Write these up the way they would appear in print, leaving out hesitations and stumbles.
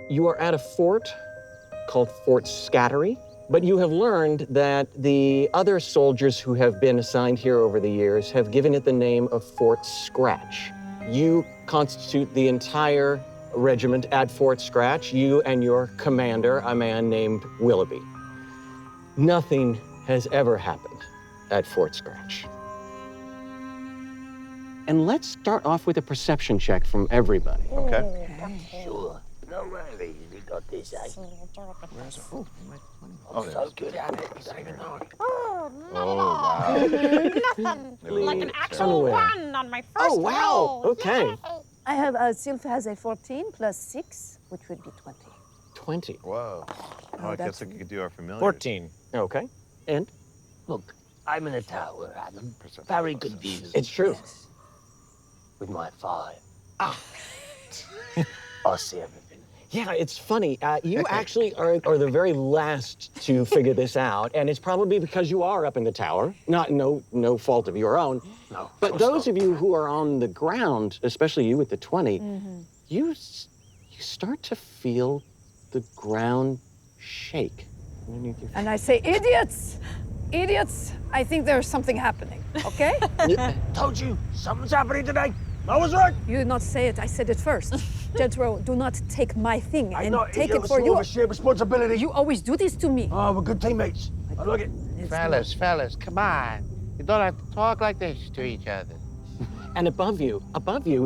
You are at a fort called Fort Scattery, but you have learned that the other soldiers who have been assigned here over the years have given it the name of Fort Scratch. You constitute the entire regiment at Fort Scratch, you and your commander, a man named Willoughby. Nothing has ever happened at Fort Scratch. And let's start off with a perception check from everybody. Okay. Sure. No really, you got this, eh? Where is it? Oh, I'm so good at it, you don't even know. oh wow. Nothing. Like an actual Unaware. 1 on my first Oh, wow. roll. Okay. I have, Sylph has a 14 plus 6, which would be 20. 20. Whoa. Oh, I guess that's- we could do our familiar. 14. Okay. And Look, I'm in a tower, Adam. Perception Very plus good six. views. it's true. With my 5. I see everything. Yeah, it's funny. You actually are the very last to figure this out, and it's probably because you are up in the tower. No fault of your own. No. But those of you who are on the ground, especially you with the 20, you start to feel the ground shake underneath your feet. And I say, idiots! Idiots! I think there's something happening, okay? Told you, something's happening today. I was right. You did not say it, I said it first. Ghentros, do not take my thing I'm and not take idiot, it for it's you. more of a shared responsibility. You always do this to me. Oh, we're good teammates. I like it. Fellas, come on. You don't have to talk like this to each other. And above you,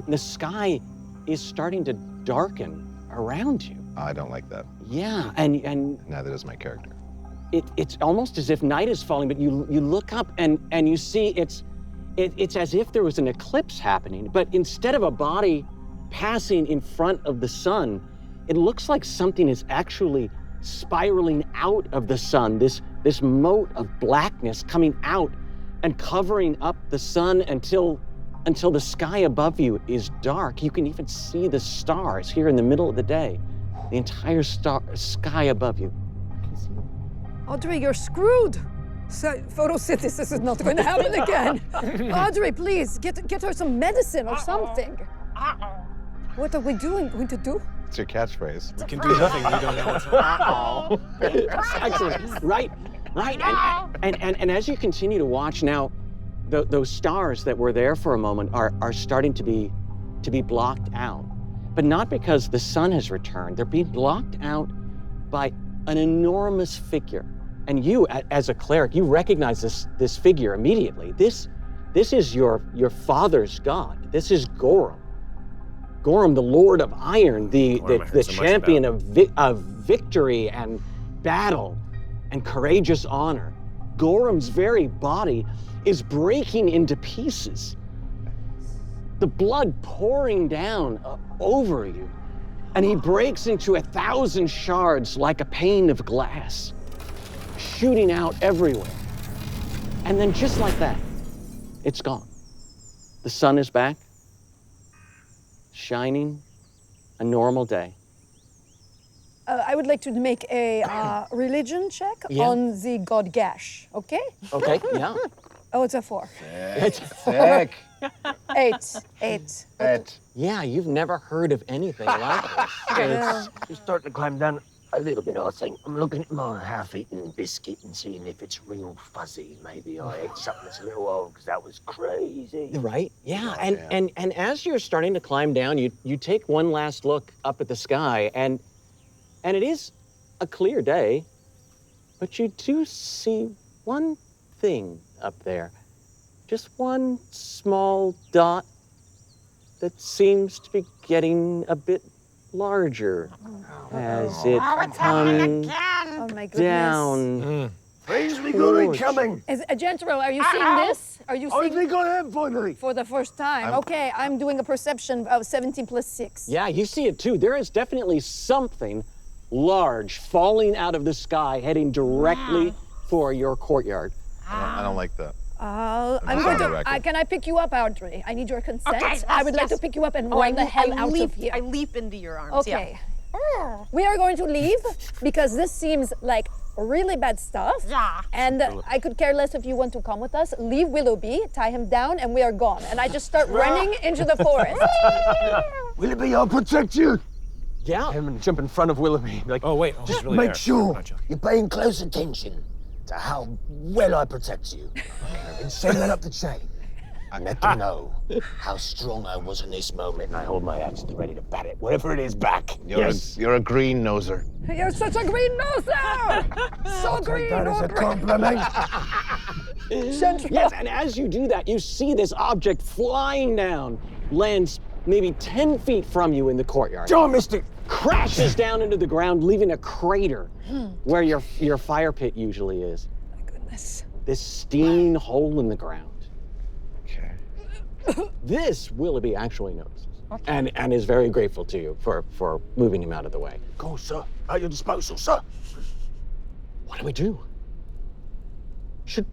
the sky is starting to darken around you. I don't like that. Yeah, and Neither does my character. it's almost as if night is falling, but you look up and you see it's as if there was an eclipse happening, but instead of a body passing in front of the sun, it looks like something is actually spiraling out of the sun, this mote of blackness coming out and covering up the sun until the sky above you is dark. You can even see the stars here in the middle of the day, the entire sky above you. Audrey, you're screwed. So, photosynthesis is not going to happen again. Audrey, please, get her some medicine or something. What are we going to do? It's your catchphrase. We can do nothing. We don't know what's Excellent. Right. And as you continue to watch now, those stars that were there for a moment are starting to be blocked out. But not because the sun has returned. They're being blocked out by an enormous figure. And you, as a cleric, you recognize this figure immediately. This is your father's god. This is Gorham. Gorham, the Lord of Iron, the champion of victory and battle and courageous honor. Gorham's very body is breaking into pieces. The blood pouring down over you. And he breaks into 1,000 shards like a pane of glass, shooting out everywhere. And then just like that, it's gone. The sun is back, shining, a normal day. I would like to make a religion check on the god Gash, okay? Okay, yeah. Oh, it's a 4. Sick. 8. Yeah, you've never heard of anything like this. It's starting to climb down a little bit, I think. I'm looking at my half-eaten biscuit and seeing if it's real fuzzy. Maybe I ate something that's a little old, because that was crazy. Right? Yeah. And as you're starting to climb down, you take one last look up at the sky, and it is a clear day, but you do see one thing up there. Just one small dot that seems to be getting a bit larger as it comes Oh my goodness. down. Praise be God incoming. Ghentros, are you seeing this? Are you I seeing think I am finally. for the first time? Okay, I'm doing a perception of 17 plus 6. Yeah, you see it too. There is definitely something large falling out of the sky heading directly for your courtyard. I don't like that. I'm Just going on the to. record. Can I pick you up, Audrey? I need your consent. Okay, I would like to yes. pick you up and run the hell out of here. I leap into your arms. Okay. We are going to leave because this seems like really bad stuff. Yeah. And I could care less if you want to come with us. Leave Willoughby, tie him down, and we are gone. And I just start running into the forest. Willoughby, I'll protect you. Yeah. him and jump in front of Willoughby. Like, Oh, wait. Oh, Just he's really make there. sure I'm not joking. you're paying close attention to how well I protect you. And send that up the chain. And let them know how strong I was in this moment. And I hold my axe ready to bat it, whatever it is, back. You're a green noser. You're such a green noser! So green, That is a Audrey. compliment. Central. Yes, and as you do that, you see this object flying down, lands maybe 10 feet from you in the courtyard. John, mister. Crashes down into the ground, leaving a crater where your fire pit usually is. My goodness. This steaming hole in the ground. Okay. This Willoughby actually notices and is very grateful to you for moving him out of the way. Go, sir. At your disposal, sir. What do we do? Should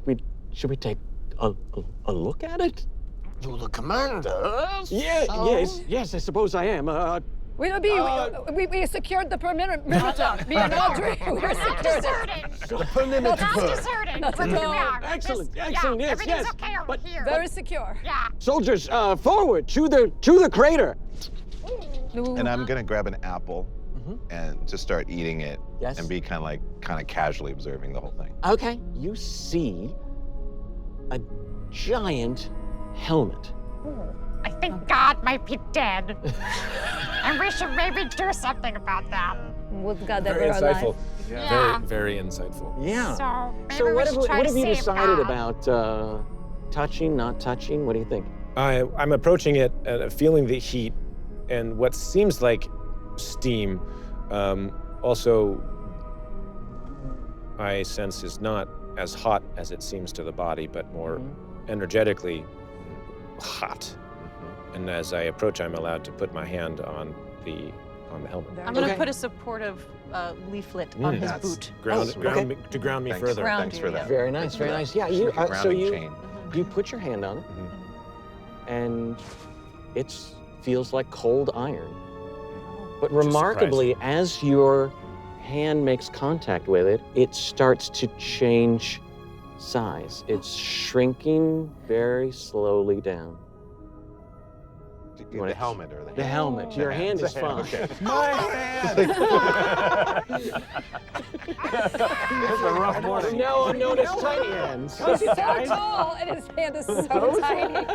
we take a look at it? You're the commander. Yeah, so- yes, I suppose I am. We secured the perimeter. Me and Audrey. We're Not secured. deserting. Not Not deserting. Not We're at all. here we are. Excellent, This- excellent, yeah, yes, everything's yes. okay over But- here. Very secure. Yeah. Soldiers, forward to the crater. And I'm gonna grab an apple and just start eating it. Yes. And be kind of casually observing the whole thing. Okay, you see a giant helmet. I think God might be dead. And we should maybe do something about that. Would God Very ever insightful. alive? Yeah. Very insightful. Yeah. So maybe So we what should have, try what to have you save decided God. about touching, not touching? What do you think? I'm approaching it, feeling the heat and what seems like steam. Also, I sense is not as hot as it seems to the body, but more energetically hot. And as I approach, I'm allowed to put my hand on the helmet. I'm going to Okay. put a supportive leaflet on his That's- boot. Ground okay. me, to ground me Thanks, further. Ground thanks you, for yeah. that. Very nice, very nice. Yeah, you. Like a So grounding you chain. you put your hand on it, Mhm. and it feels like cold iron. But Which is remarkably, as your hand makes contact with it, it starts to change size. It's shrinking very slowly down. The helmet or The helmet. Your hand is fine. Okay. My hand! It's a rough morning. No one noticed tiny hands. He's so tall, and his hand is so tiny.